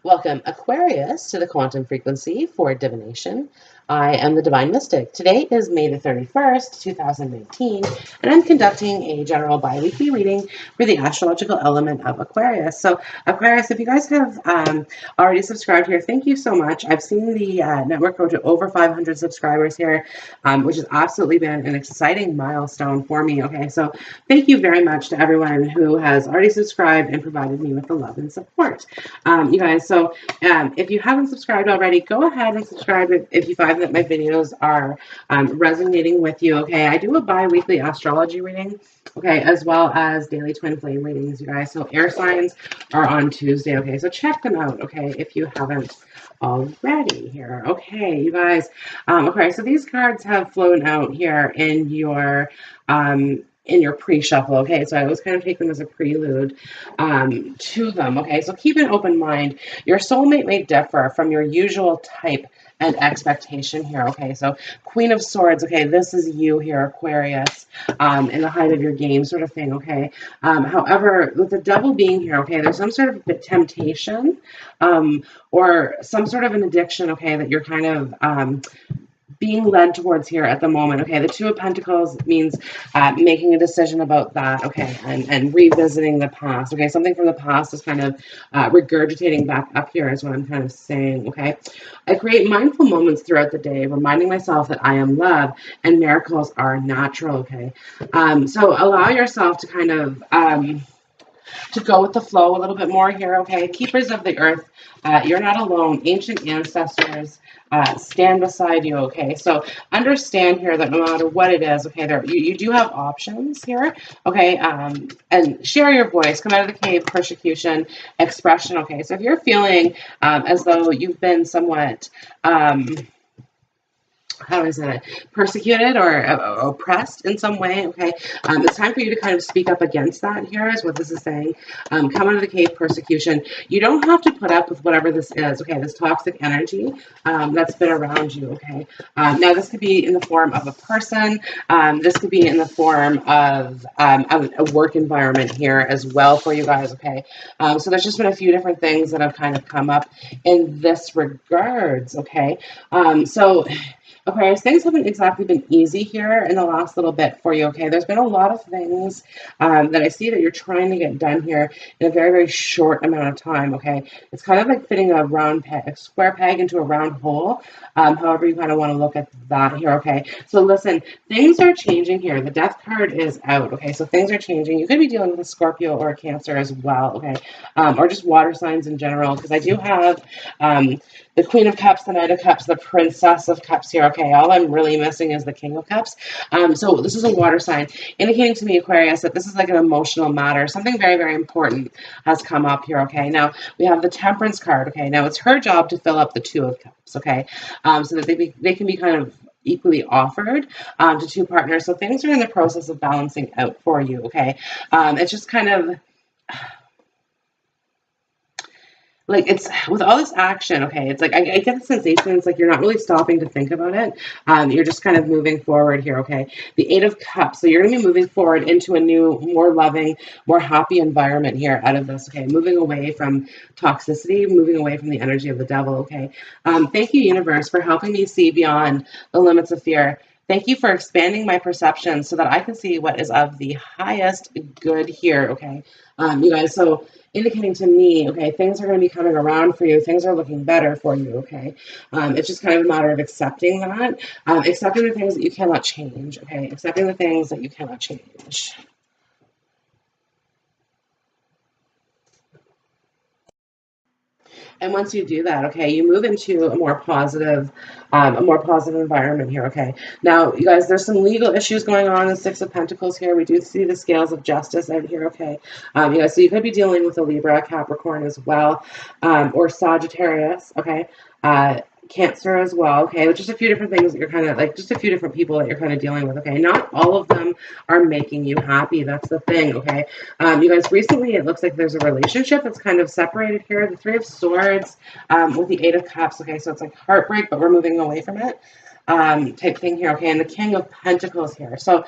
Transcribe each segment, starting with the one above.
Welcome, Aquarius, to the quantum frequency for divination. I am the Divine Mystic. Today is May the 31st, 2019, and I'm conducting a general bi-weekly reading for the astrological element of Aquarius. So, Aquarius, if you guys have already subscribed here, thank you so much. I've seen the network go to over 500 subscribers here, which has absolutely been an exciting milestone for me. Okay, so thank you very much to everyone who has already subscribed and provided me with the love and support. You guys, so if you haven't subscribed already, go ahead and subscribe if you find that my videos are resonating with you. Okay, I do a bi-weekly astrology reading, okay, as well as daily twin flame readings, you guys. So air signs are on Tuesday. Okay, so check them out, okay, if you haven't already here. Okay, you guys. Okay, so these cards have flown out here in your pre-shuffle. Okay, so I always kind of take them as a prelude to them. Okay, so keep an open mind. Your soulmate may differ from your usual type and expectation here. Okay, so Queen of Swords. Okay, this is you here, Aquarius, in the height of your game, sort of thing. Okay, however, with the Devil being here, okay, there's some sort of temptation, or some sort of an addiction. Okay, that you're kind of being led towards here at the moment. Okay, the Two of Pentacles means making a decision about that. Okay, and revisiting the past. Okay, something from the past is kind of regurgitating back up here is what I'm kind of saying. Okay, I create mindful moments throughout the day, reminding myself that I am love and miracles are natural. Okay, so allow yourself to kind of to go with the flow a little bit more here. Okay, keepers of the earth, you're not alone. Ancient ancestors stand beside you. Okay, so understand here that no matter what it is, okay, you do have options here. Okay, and share your voice. Come out of the cave. Persecution, expression. Okay, so if you're feeling as though you've been somewhat how is it, persecuted or oppressed in some way, okay, it's time for you to kind of speak up against that here is what this is saying. Come out of the cave, persecution. You don't have to put up with whatever this is, okay, this toxic energy that's been around you, okay. Now, this could be in the form of a person. This could be in the form of a work environment here as well for you guys, okay. So there's just been a few different things that have kind of come up in this regards, okay. So Aquarius, things haven't exactly been easy here in the last little bit for you, okay? There's been a lot of things that I see that you're trying to get done here in a very, very short amount of time, okay? It's kind of like fitting a square peg into a round hole, however you kind of want to look at that here, okay? So listen, things are changing here. The Death card is out, okay? So things are changing. You could be dealing with a Scorpio or a Cancer as well, okay? Or just water signs in general, because I do have the Queen of Cups, the Knight of Cups, the Princess of Cups here. Okay, all I'm really missing is the King of Cups. So this is a water sign, indicating to me, Aquarius, that this is like an emotional matter. Something very, very important has come up here. Okay, now we have the Temperance card. Okay, now it's her job to fill up the Two of Cups. Okay, so that they can be kind of equally offered to two partners. So things are in the process of balancing out for you. Okay, it's just kind of like it's with all this action, okay, it's like I get the sensation it's like you're not really stopping to think about it. You're just kind of moving forward here, okay. The Eight of Cups, so you're going to be moving forward into a new, more loving, more happy environment here out of this, okay. Moving away from toxicity, moving away from the energy of the devil, okay. Thank you, universe, for helping me see beyond the limits of fear. Thank you for expanding my perception so that I can see what is of the highest good here, okay. You guys, so indicating to me, okay, things are going to be coming around for you. Things are looking better for you, okay? It's just kind of a matter of accepting that, accepting the things that you cannot change, okay? Accepting the things that you cannot change. And once you do that, okay, you move into a more positive environment here, okay? Now, you guys, there's some legal issues going on in the Six of Pentacles here. We do see the scales of justice out here, okay? You guys, so you could be dealing with a Libra, Capricorn as well, or Sagittarius, okay? Cancer as well, okay? Just a few different things that you're kind of like, just a few different people that you're kind of dealing with, okay? Not all of them are making you happy. That's the thing, okay? You guys, recently it looks like there's a relationship that's kind of separated here. The Three of Swords with the Eight of Cups, okay? So it's like heartbreak, but we're moving away from it. type thing here, okay, and the King of Pentacles here. So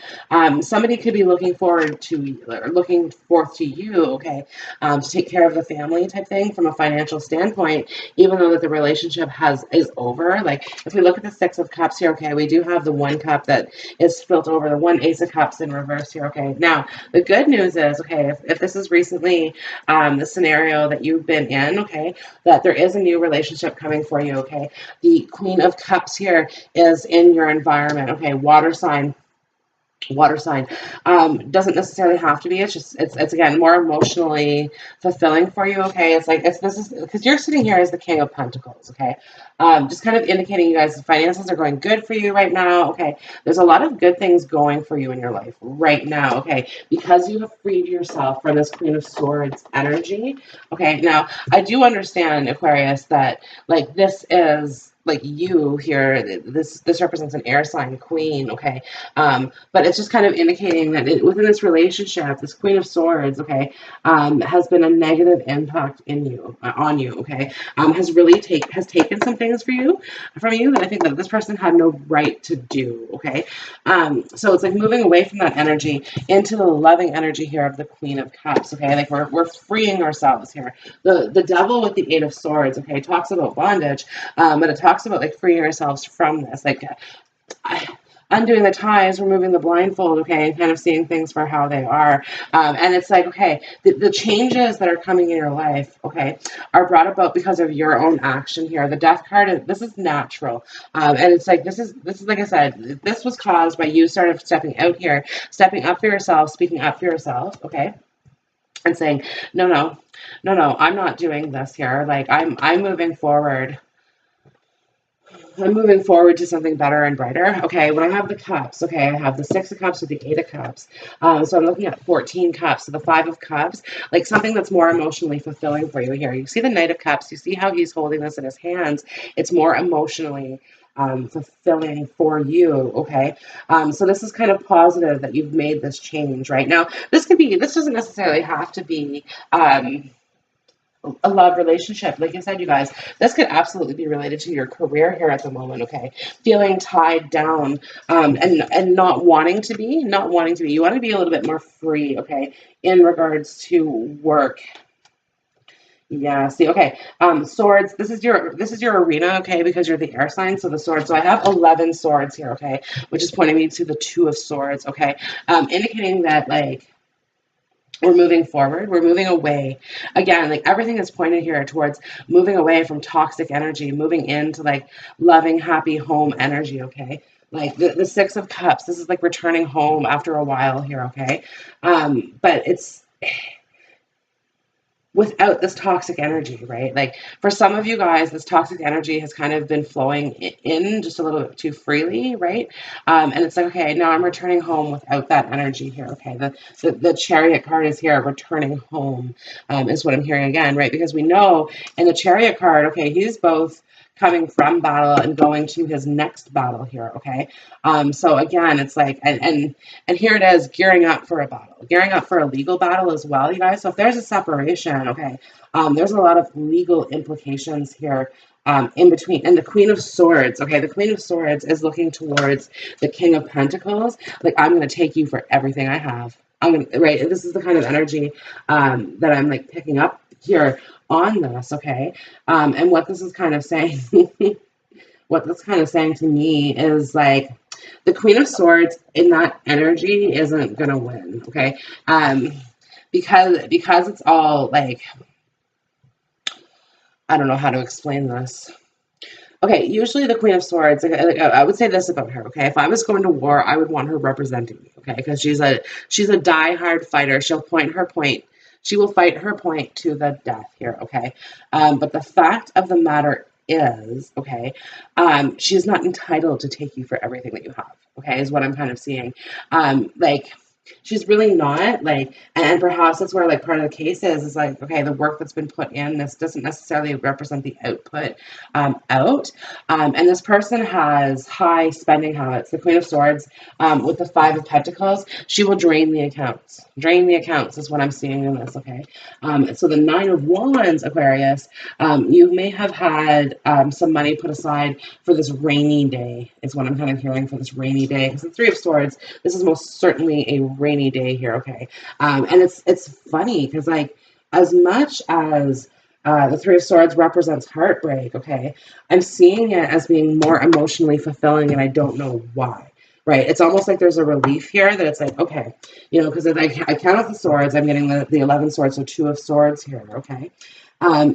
somebody could be looking forward to, or looking forth to you, okay, to take care of the family type thing from a financial standpoint, even though that the relationship is over. Like if we look at the Six of Cups here, okay, we do have the one cup that is spilt over, the one Ace of Cups in reverse here, okay. Now, the good news is, okay, if this is recently the scenario that you've been in, okay, that there is a new relationship coming for you, okay. The Queen of Cups here is in your environment, okay, water sign. Doesn't necessarily have to be. It's just it's again more emotionally fulfilling for you. Okay, it's like this is because you're sitting here as the King of Pentacles. Okay, just kind of indicating you guys the finances are going good for you right now. Okay, there's a lot of good things going for you in your life right now. Okay, because you have freed yourself from this Queen of Swords energy. Okay, now I do understand, Aquarius, that like this is like you here. This represents an air sign queen. Okay, but it's just kind of indicating that within this relationship, this Queen of Swords, okay, has been a negative impact in you, on you, okay, has taken some things from you that I think that this person had no right to do, okay. So it's like moving away from that energy into the loving energy here of the Queen of Cups, okay. Like we're freeing ourselves here. The Devil with the Eight of Swords, okay, talks about bondage, but it talks about like freeing ourselves from this, like. Undoing the ties, removing the blindfold, okay, and kind of seeing things for how they are. And it's like, okay, the changes that are coming in your life, okay, are brought about because of your own action here. The Death card, this is natural. And it's like, this is like I said, this was caused by you sort of stepping out here, stepping up for yourself, speaking up for yourself, okay, and saying, no, I'm not doing this here. Like, I'm moving forward. I'm moving forward to something better and brighter. Okay, when I have the cups, okay, I have the Six of Cups with the Eight of Cups. So I'm looking at 14 cups. So the Five of Cups, like something that's more emotionally fulfilling for you here. You see the Knight of Cups. You see how he's holding this in his hands. It's more emotionally fulfilling for you, okay? So this is kind of positive that you've made this change right now. This doesn't necessarily have to be a love relationship. Like I said, you guys, this could absolutely be related to your career here at the moment, okay? Feeling tied down, and not wanting to be. You want to be a little bit more free, okay, in regards to work. Yeah, see, okay. Swords, this is your arena, okay, because you're the air sign, so the swords. So I have 11 swords here, okay, which is pointing me to the Two of Swords, okay? Indicating that, like, we're moving forward. We're moving away. Again, like everything is pointed here towards moving away from toxic energy, moving into like loving, happy home energy, okay? Like the Six of Cups, this is like returning home after a while here, okay? But it's without this toxic energy, right? Like for some of you guys, this toxic energy has kind of been flowing in just a little bit too freely, right? And it's like, okay, now I'm returning home without that energy here, okay? The Chariot card is here, returning home, is what I'm hearing again, right? Because we know in the Chariot card, okay, he's both coming from battle and going to his next battle here, okay? So again, it's like, and here it is, gearing up for a battle, gearing up for a legal battle as well, you guys. So if there's a separation, okay, there's a lot of legal implications here in between. And the Queen of Swords, okay, the Queen of Swords is looking towards the King of Pentacles. Like, I'm going to take you for everything I have. Right, this is the kind of energy that I'm like picking up here on this, okay? And what this is kind of saying, what this kind of saying to me is like, the Queen of Swords in that energy isn't gonna win, okay? Because it's all like, I don't know how to explain this. Okay, usually the Queen of Swords, like, I would say this about her, okay? If I was going to war, I would want her representing me, okay? Because she's a die-hard fighter. She will fight her point to the death here, okay? But the fact of the matter is, okay, she's not entitled to take you for everything that you have, okay, is what I'm kind of seeing. Like, She's really not like, and perhaps that's where like part of the case is like, okay, the work that's been put in, this doesn't necessarily represent the output out. And this person has high spending habits. The Queen of Swords with the Five of Pentacles, she will drain the accounts. Drain the accounts is what I'm seeing in this, okay? So the Nine of Wands, Aquarius, you may have had some money put aside for this rainy day, is what I'm kind of hearing for this rainy day. Because the Three of Swords, this is most certainly a rainy day here, okay? And it's funny because, like, as much as the Three of Swords represents heartbreak, okay, I'm seeing it as being more emotionally fulfilling, and I don't know why. Right, it's almost like there's a relief here that it's like, okay, you know, because I count out the swords, I'm getting the 11 swords, so Two of Swords here, okay,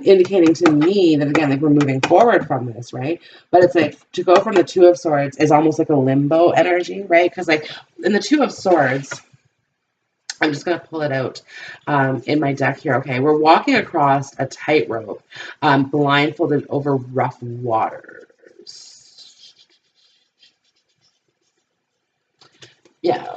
indicating to me that, again, like, we're moving forward from this, right? But it's like, to go from the Two of Swords is almost like a limbo energy, right? Because, like, in the Two of Swords, I'm just going to pull it out in my deck here, okay? We're walking across a tightrope, blindfolded over rough waters. Yeah,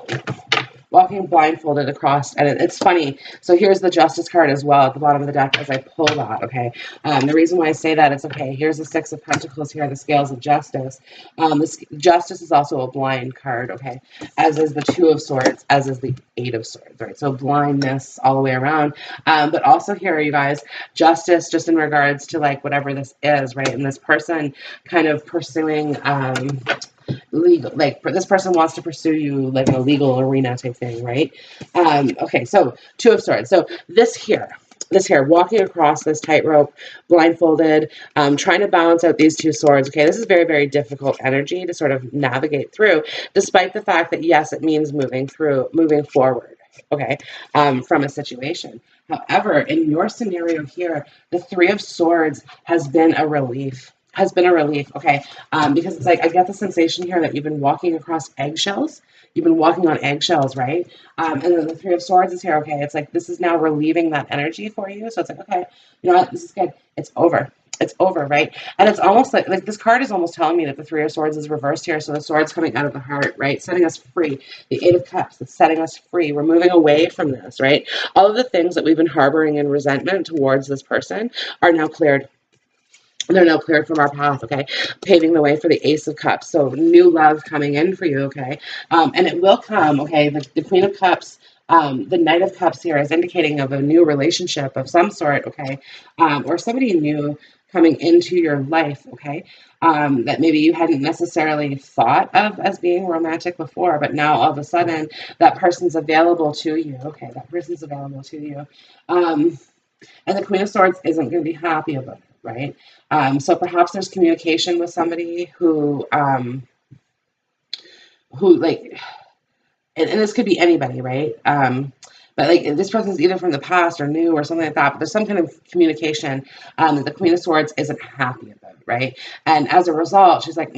walking blindfolded across, and it's funny. So here's the Justice card as well at the bottom of the deck as I pull that, okay? The reason why I say that is, okay, here's the Six of Pentacles here, the Scales of Justice. This Justice is also a blind card, okay? As is the Two of Swords, as is the Eight of Swords, right? So blindness all the way around. But also here, you guys, Justice just in regards to, like, whatever this is, right? And this person kind of pursuing legal, like, this person wants to pursue you like in a legal arena type thing, right? Okay, so Two of Swords. So this here, walking across this tightrope, blindfolded, trying to balance out these two swords. Okay, this is very, very difficult energy to sort of navigate through, despite the fact that, yes, it means moving forward, okay, from a situation. However, in your scenario here, the Three of Swords has been a relief. Okay? Because it's like, I get the sensation here that you've been walking across eggshells. You've been walking on eggshells, right? And then the Three of Swords is here, okay? It's like, this is now relieving that energy for you. So it's like, okay, you know what? This is good. It's over. It's over, right? And it's almost like this card is almost telling me that the Three of Swords is reversed here. So the sword's coming out of the heart, right? Setting us free. The Eight of Cups, it's setting us free. We're moving away from this, right? All of the things that we've been harboring in resentment towards this person are now cleared. They're now cleared from our path, okay? Paving the way for the Ace of Cups. So new love coming in for you, okay? And it will come, okay? The Queen of Cups, the Knight of Cups here is indicating of a new relationship of some sort, okay? Or somebody new coming into your life, okay? That maybe you hadn't necessarily thought of as being romantic before, but now all of a sudden that person's available to you, okay? That person's available to you. And the Queen of Swords isn't going to be happy about it, right? So perhaps there's communication with somebody who like, and this could be anybody, right? But like, this person's either from the past or new or something like that, but there's some kind of communication that the Queen of Swords isn't happy about, right? And as a result, she's like,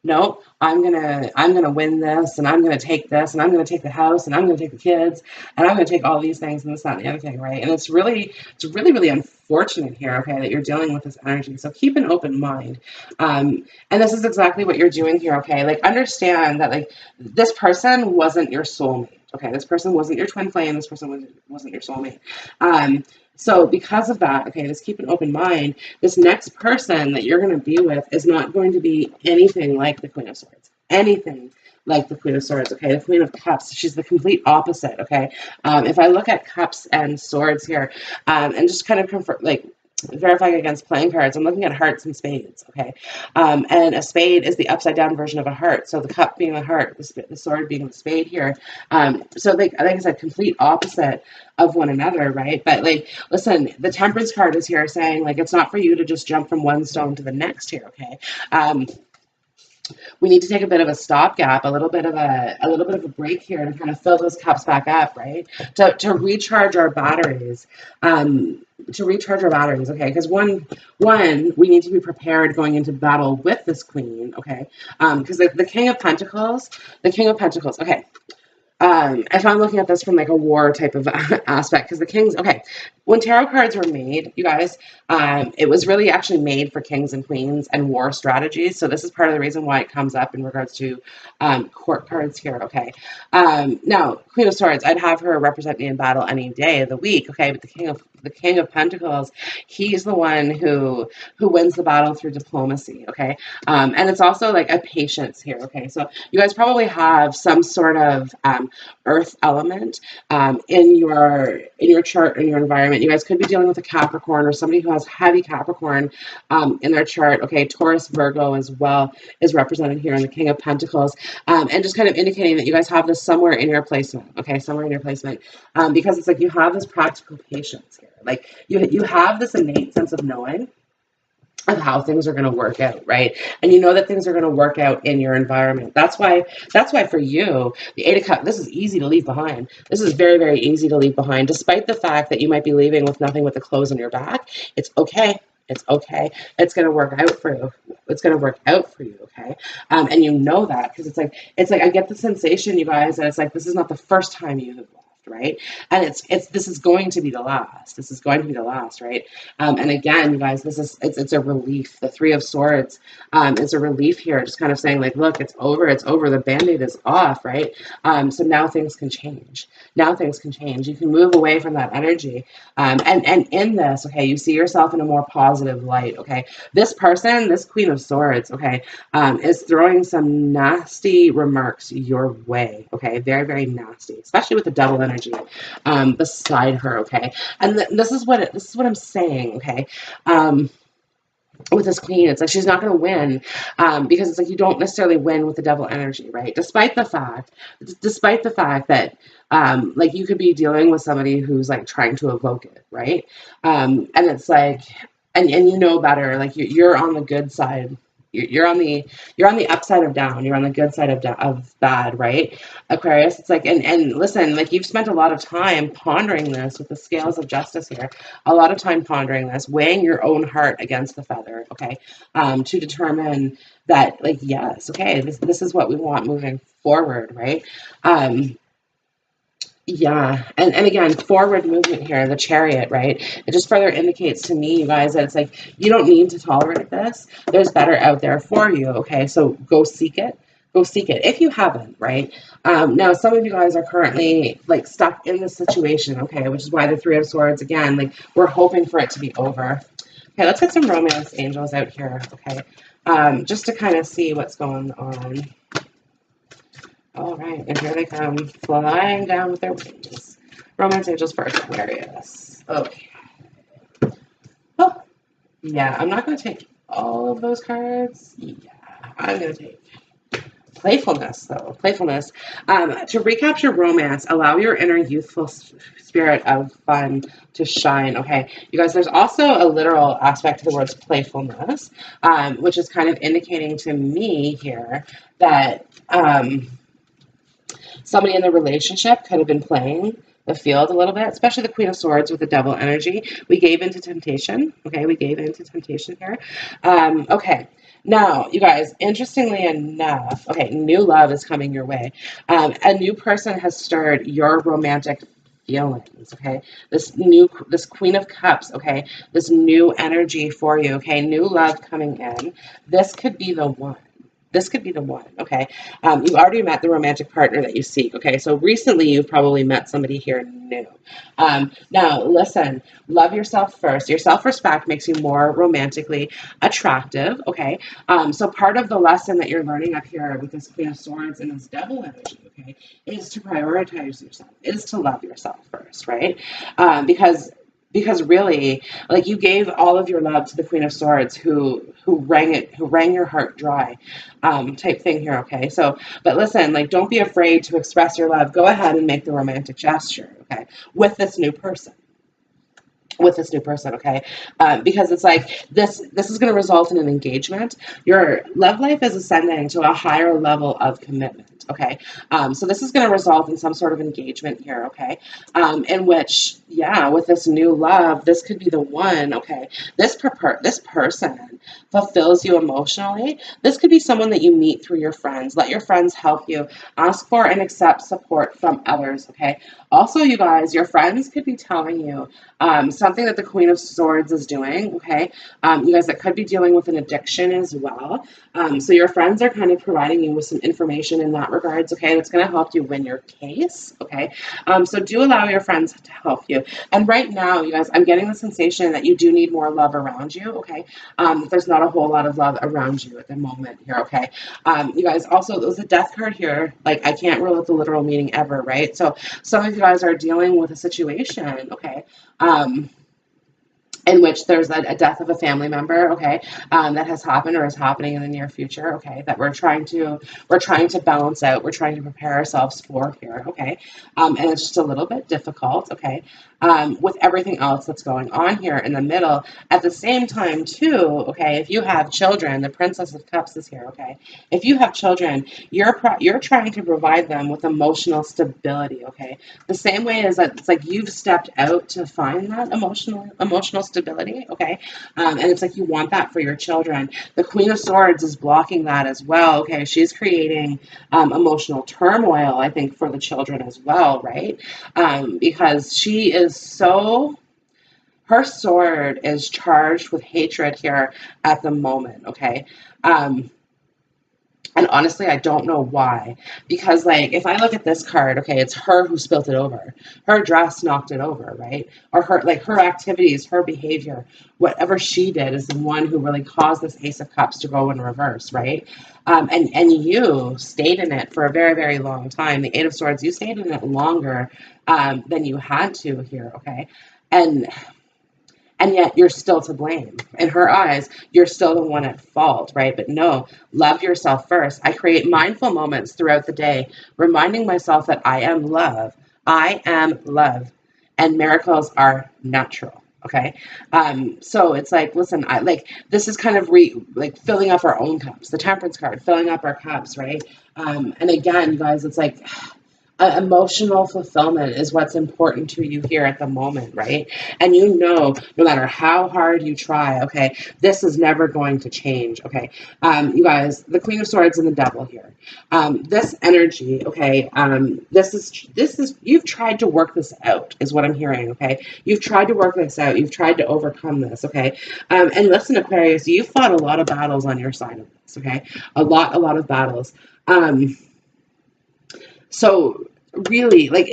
no, I'm gonna win this, and I'm gonna take this, and I'm gonna take the house, and I'm gonna take the kids, and I'm gonna take all these things, and this, that, and the other thing, right? And it's really, really unfortunate here, okay, that you're dealing with this energy. So keep an open mind. And this is exactly what you're doing here, okay? Like, understand that, like, this person wasn't your soulmate. Okay, this person wasn't your twin flame. This person wasn't your soulmate. So because of that, okay, just keep an open mind. This next person that you're going to be with is not going to be anything like the Queen of Swords. Anything like the Queen of Swords, okay? The Queen of Cups, she's the complete opposite, okay? If I look at Cups and Swords here, and just kind of comfort, like, verifying against playing cards, I'm looking at hearts and spades, okay? And a spade is the upside down version of a heart. So the cup being the heart, the sword being the spade here. So like I said, complete opposite of one another, right? But like, listen, the Temperance card is here saying, like, it's not for you to just jump from one stone to the next here, okay? We need to take a bit of a stopgap, a little bit of a break here to kind of fill those cups back up, right? To recharge our batteries. Okay? Because one, we need to be prepared going into battle with this queen, okay? Because the King of Pentacles, okay. if I'm looking at this from like a war type of aspect, because the kings, okay, when tarot cards were made, you guys, it was really actually made for kings and queens and war strategies. So this is part of the reason why it comes up in regards to court cards here. Okay, now Queen of Swords, I'd have her represent me in battle any day of the week. Okay, but the King of Pentacles, he's the one who wins the battle through diplomacy. Okay, and it's also like a patience here. Okay, so you guys probably have some sort of earth element in your chart, in your environment. You guys could be dealing with a Capricorn or somebody who has heavy Capricorn in their chart. Okay, Taurus, Virgo as well is represented here in the King of Pentacles, and just kind of indicating that you guys have this somewhere in your placement. Okay, somewhere in your placement, because it's like you have this practical patience here. Like you have this innate sense of knowing of how things are going to work out, right? And you know that things are going to work out in your environment. That's why for you, the Eight of Cups, this is easy to leave behind. This is very, very easy to leave behind, despite the fact that you might be leaving with nothing but the clothes on your back. It's okay. It's okay. It's going to work out for you. It's going to work out for you, okay? And you know that because it's like I get the sensation, you guys, that it's like this is not the first time you have left, right? And this is going to be the last. This is going to be the last, right? And again, you guys, it's a relief. The Three of Swords is a relief here, just kind of saying like, look, it's over. It's over. The Band-Aid is off, right? So now things can change. Now things can change. You can move away from that energy. And in this, okay, you see yourself in a more positive light, okay? This person, this Queen of Swords, okay, is throwing some nasty remarks your way, okay? Very, very nasty, especially with the Devil energy beside her, okay? And this is what I'm saying, okay? With this queen, it's like she's not going to win because it's like you don't necessarily win with the Devil energy, right? Despite the fact that like you could be dealing with somebody who's like trying to evoke it, right? And it's like, and you know better, like you're on the good side. You're on the upside of down. You're on the good side of bad, right? Aquarius, it's like, and listen, like you've spent a lot of time pondering this with the scales of justice here, a lot of time pondering this, weighing your own heart against the feather, okay, to determine that, like, yes, okay, this is what we want moving forward, right? Yeah, and again, forward movement here, the Chariot, right? It just further indicates to me, you guys, that it's like you don't need to tolerate this. There's better out there for you, okay? So go seek it. Go seek it if you haven't, right? Now, some of you guys are currently like stuck in this situation, okay? Which is why the Three of Swords, again, like we're hoping for it to be over. Okay, let's get some romance angels out here, okay? Just to kind of see what's going on. All right, and here they come, flying down with their wings. Romance angels for Aquarius. Okay. Oh, yeah, I'm not going to take all of those cards. Yeah, I'm going to take playfulness, though. Playfulness. To recapture romance, allow your inner youthful spirit of fun to shine. Okay, you guys, there's also a literal aspect to the words playfulness, which is kind of indicating to me here that somebody in the relationship could have been playing the field a little bit, especially the Queen of Swords with the Devil energy. We gave into temptation. Okay, we gave into temptation here. Okay. Now, you guys, interestingly enough, okay, new love is coming your way. A new person has stirred your romantic feelings, okay? This Queen of Cups, okay? This new energy for you, okay? New love coming in. This could be the one. This could be the one, okay? You've already met the romantic partner that you seek, okay? So recently you've probably met somebody here new. Now, listen, love yourself first. Your self-respect makes you more romantically attractive, okay? So part of the lesson that you're learning up here with this Queen of Swords and this Devil energy, okay, is to prioritize yourself, is to love yourself first, right? Because really, like you gave all of your love to the Queen of Swords who rang your heart dry, type thing here, okay? So, but listen, like don't be afraid to express your love. Go ahead and make the romantic gesture, okay? With this new person. Okay? Because it's like this is going to result in an engagement. Your love life is ascending to a higher level of commitment, okay? So this is going to result in some sort of engagement here, okay? In which, yeah, with this new love, this could be the one, okay? This person fulfills you emotionally. This could be someone that you meet through your friends. Let your friends help you. Ask for and accept support from others, okay? Also, you guys, your friends could be telling you something that the Queen of Swords is doing, okay? You guys, that could be dealing with an addiction as well. So your friends are kind of providing you with some information in that regards, okay? That's going to help you win your case, okay? So do allow your friends to help you. And right now, you guys, I'm getting the sensation that you do need more love around you, okay? There's not a whole lot of love around you at the moment here, okay? You guys, also, there's a death card here. Like, I can't rule out the literal meaning ever, right? So some of you guys are dealing with a situation, okay? In which there's a death of a family member, okay, that has happened or is happening in the near future, okay, that we're trying to balance out, we're trying to prepare ourselves for here, okay, and it's just a little bit difficult, okay, with everything else that's going on here in the middle. At the same time, too, okay, if you have children, the Princess of Cups is here, okay, if you have children, you're trying to provide them with emotional stability, okay, the same way as that, it's like you've stepped out to find that emotional stability, okay, and it's like you want that for your children. The Queen of Swords is blocking that as well, okay, she's creating emotional turmoil, I think, for the children as well, right, because she is so, her sword is charged with hatred here at the moment, okay, and honestly, I don't know why. Because, like, if I look at this card, okay, it's her who spilt it over. Her dress knocked it over, right? Or her activities, her behavior, whatever she did is the one who really caused this Ace of Cups to go in reverse, right? And you stayed in it for a very, very long time. The Eight of Swords, you stayed in it longer than you had to here, okay? And yet you're still to blame. In her eyes, you're still the one at fault, right? But no, love yourself first. I create mindful moments throughout the day, reminding myself that I am love. I am love. And miracles are natural. Okay. So it's like, listen, this is kind of filling up our own cups, the Temperance card, filling up our cups, right? And again, you guys, it's like, emotional fulfillment is what's important to you here at the moment, right? And no matter how hard you try, okay, this is never going to change, okay? You guys, the Queen of Swords and the Devil here. This energy, okay, this is, you've tried to work this out, is what I'm hearing, okay? You've tried to work this out. You've tried to overcome this, okay? And listen, Aquarius, you fought a lot of battles on your side of this, okay? A lot of battles. So really, like,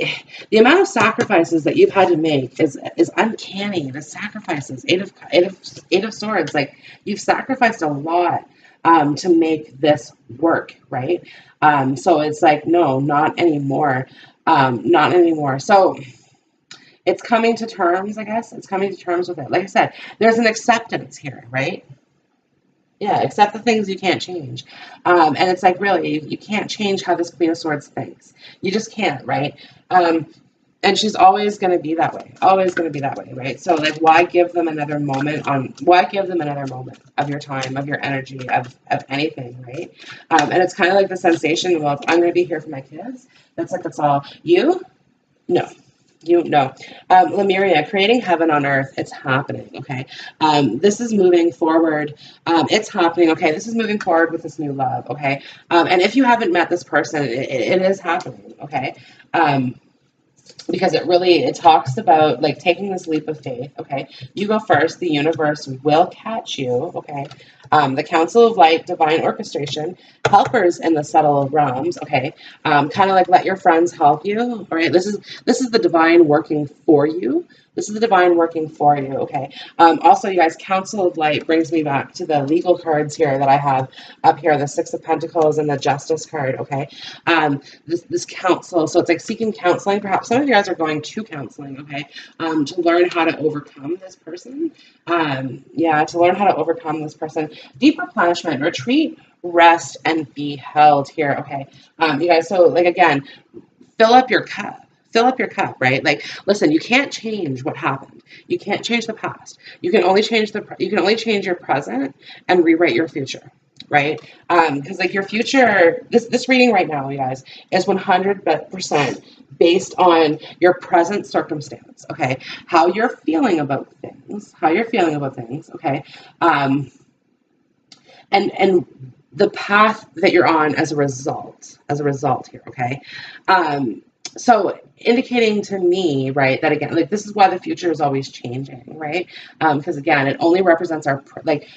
the amount of sacrifices that you've had to make is uncanny. The sacrifices, Eight of Swords, like, you've sacrificed a lot to make this work, right? So it's like, no, not anymore, not anymore. So it's coming to terms, I guess. It's coming to terms with it. Like I said, there's an acceptance here, right? Yeah, accept the things you can't change. And it's like, really, you can't change how this Queen of Swords thinks. You just can't, right? And she's always going to be that way. Always going to be that way, right? So, like, why give them another moment of your time, of your energy, of anything, right? And it's kind of like the sensation, well, if I'm going to be here for my kids, that's all. You? No. You know, Lemuria, creating heaven on earth, it's happening, okay? This is moving forward. It's happening, okay? This is moving forward with this new love, okay? And if you haven't met this person, it is happening, okay? Because it talks about, like, taking this leap of faith, okay? You go first, the universe will catch you, okay? The Council of Light, divine orchestration, helpers in the subtle realms, okay? Kind of like, let your friends help you, all right? This is the divine working for you. This is the divine working for you, okay? Also, you guys, Council of Light brings me back to the legal cards here that I have up here, the Six of Pentacles and the Justice card, okay? This counsel, so it's like seeking counseling. Perhaps some of you guys are going to counseling, okay, to learn how to overcome this person. Yeah, to learn how to overcome this person. Deep replenishment, retreat, rest, and be held here, okay? You guys, so, like, again, fill up your cup. Fill up your cup, right? Like, listen, you can't change what happened. You can't change the past. You can only change your present and rewrite your future. right? Because like your future, this reading right now, you guys, is 100% based on your present circumstance, okay? How you're feeling about things, okay? Um, and the path that you're on as a result here, okay? So indicating to me, right, that again, like this is why the future is always changing, right? Because again, it only represents our like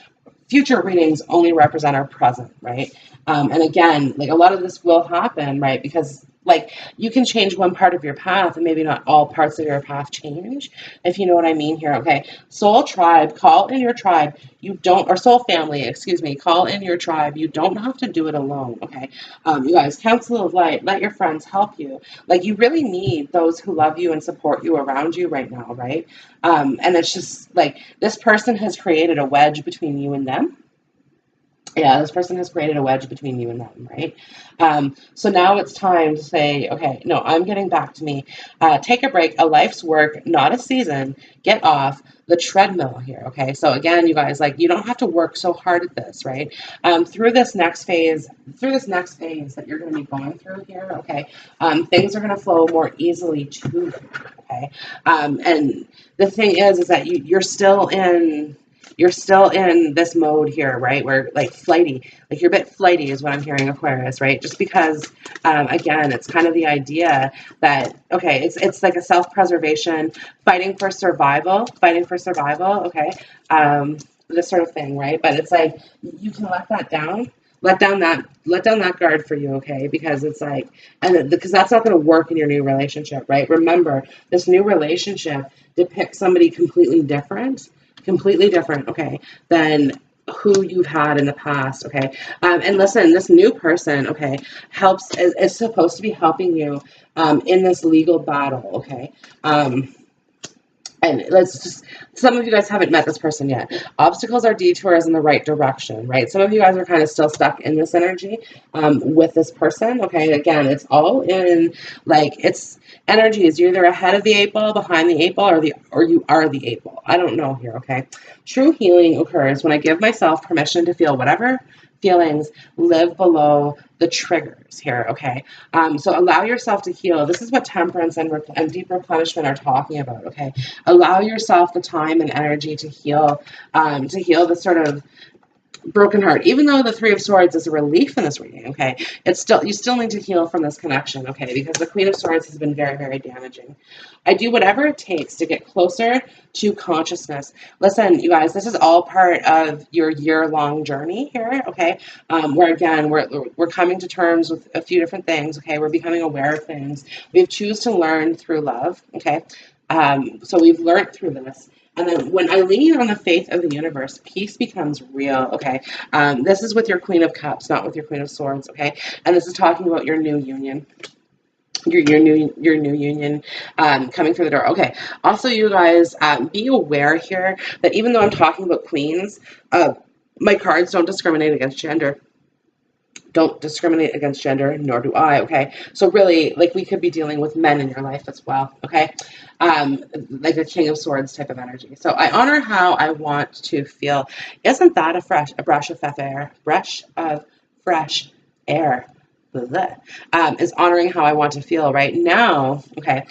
future readings only represent our present, right? And again, like a lot of this will happen, right? Because like you can change one part of your path and maybe not all parts of your path change, if you know what I mean here. Okay. Soul tribe, call in your tribe. You don't, or soul family, excuse me, call in your tribe. You don't have to do it alone. Okay. You guys, counsel of light, let your friends help you. Like you really need those who love you and support you around you right now, right? And it's just like this person has created a wedge between you and them. Yeah, this person has created a wedge between you and them, right? So now it's time to say, okay, no, I'm getting back to me. Take a break, a life's work, not a season. Get off the treadmill here, okay? So again, you guys, like you don't have to work so hard at this, right? Through this next phase that you're going to be going through here, okay, things are going to flow more easily to you, okay? And the thing is that you're still in this mode here, right? Where like flighty, like you're a bit flighty is what I'm hearing, Aquarius, right? Just because, again, it's kind of the idea that, okay, it's like a self-preservation, fighting for survival, okay? This sort of thing, right? But it's like, you can let that down, let down that guard for you, okay? Because it's like, and because that's not going to work in your new relationship, right? Remember, this new relationship depicts somebody completely different, okay, than who you've had in the past, okay. And listen, this new person, okay, is supposed to be helping you in this legal battle, okay. And let's just, some of you guys haven't met this person yet. Obstacles are detours in the right direction, right? Some of you guys are kind of still stuck in this energy with this person, okay? Again, it's all in, like, it's energies. You're either ahead of the 8 ball, behind the 8 ball, or you are the 8 ball. I don't know here, okay? True healing occurs when I give myself permission to feel whatever feelings live below the triggers here, okay? So allow yourself to heal. This is what temperance and deep replenishment are talking about, okay? Allow yourself the time and energy to heal the sort of broken heart. Even though the Three of Swords is a relief in this reading, okay, you still need to heal from this connection, okay, because the Queen of Swords has been very, very damaging. I do whatever it takes to get closer to consciousness. Listen, you guys, this is all part of your year-long journey here, okay, where again, we're coming to terms with a few different things, okay, we're becoming aware of things. We've choose to learn through love, okay, so we've learned through this. And then when I lean on the faith of the universe, peace becomes real, okay? This is with your Queen of Cups, not with your Queen of Swords, okay? And this is talking about your new union. Your new union coming through the door. Okay. Also, you guys, be aware here that even though I'm talking about queens, my cards don't discriminate against gender. Don't discriminate against gender, nor do I, okay? So really, like, we could be dealing with men in your life as well, okay? Like a King of Swords type of energy. So I honor how I want to feel. Isn't that a breath of fresh air? Breath of fresh air. Is honoring how I want to feel right now, okay?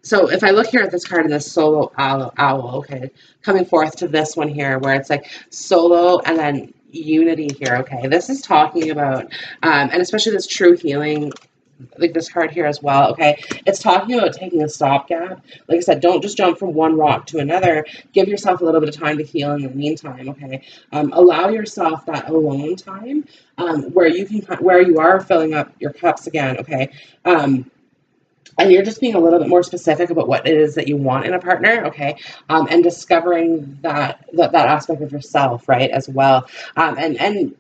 So if I look here at this card in this solo owl, okay, coming forth to this one here, where it's like solo and then unity here, okay, this is talking about and especially this true healing, like this card here as well, okay, it's talking about taking a stopgap. Like I said, don't just jump from one rock to another. Give yourself a little bit of time to heal in the meantime, okay. Allow yourself that alone time where you are filling up your cups again, okay. And you're just being a little bit more specific about what it is that you want in a partner, okay, and discovering that aspect of yourself, right, as well, and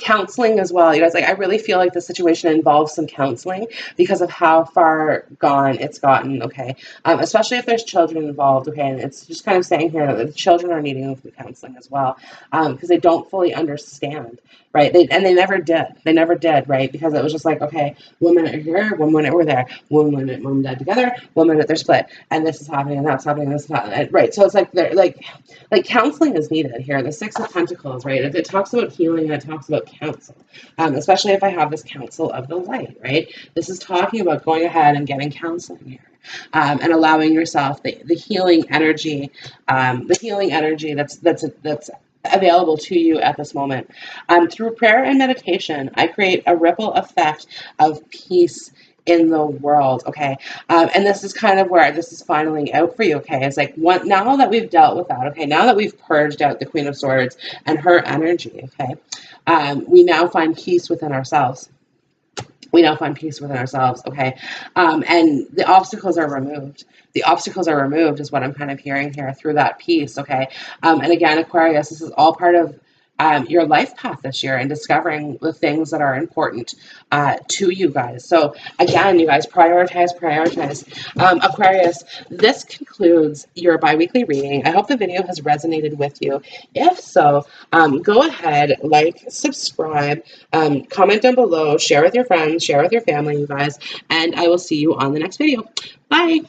counseling as well. You guys, like, I really feel like the situation involves some counseling because of how far gone it's gotten, okay? Especially if there's children involved, okay? And it's just kind of saying here that the children are needing the counseling as well, because they don't fully understand, right? They never did. They never did, right? Because it was just like, okay, 1 minute you're here, 1 minute we're there, 1 minute mom and dad together, 1 minute they're split, and this is happening and that's happening and this is happening, right? So it's like they're like counseling is needed here. The Six of Pentacles, right? It talks about healing and it talks about counsel, especially if I have this counsel of the light, right? This is talking about going ahead and getting counseling here, and allowing yourself the healing energy, that's available to you at this moment. Through prayer and meditation, I create a ripple effect of peace in the world, okay? And this is kind of where this is finaling out for you, okay? It's like, now that we've dealt with that, okay, now that we've purged out the Queen of Swords and her energy, okay, we now find peace within ourselves. We now find peace within ourselves, okay? And the obstacles are removed. The obstacles are removed is what I'm kind of hearing here through that peace, okay? And again, Aquarius, this is all part of your life path this year and discovering the things that are important to you guys. So again, you guys, prioritize. Aquarius, this concludes your bi-weekly reading. I hope the video has resonated with you. If so, go ahead, like, subscribe, comment down below, share with your friends, share with your family, you guys, and I will see you on the next video. Bye.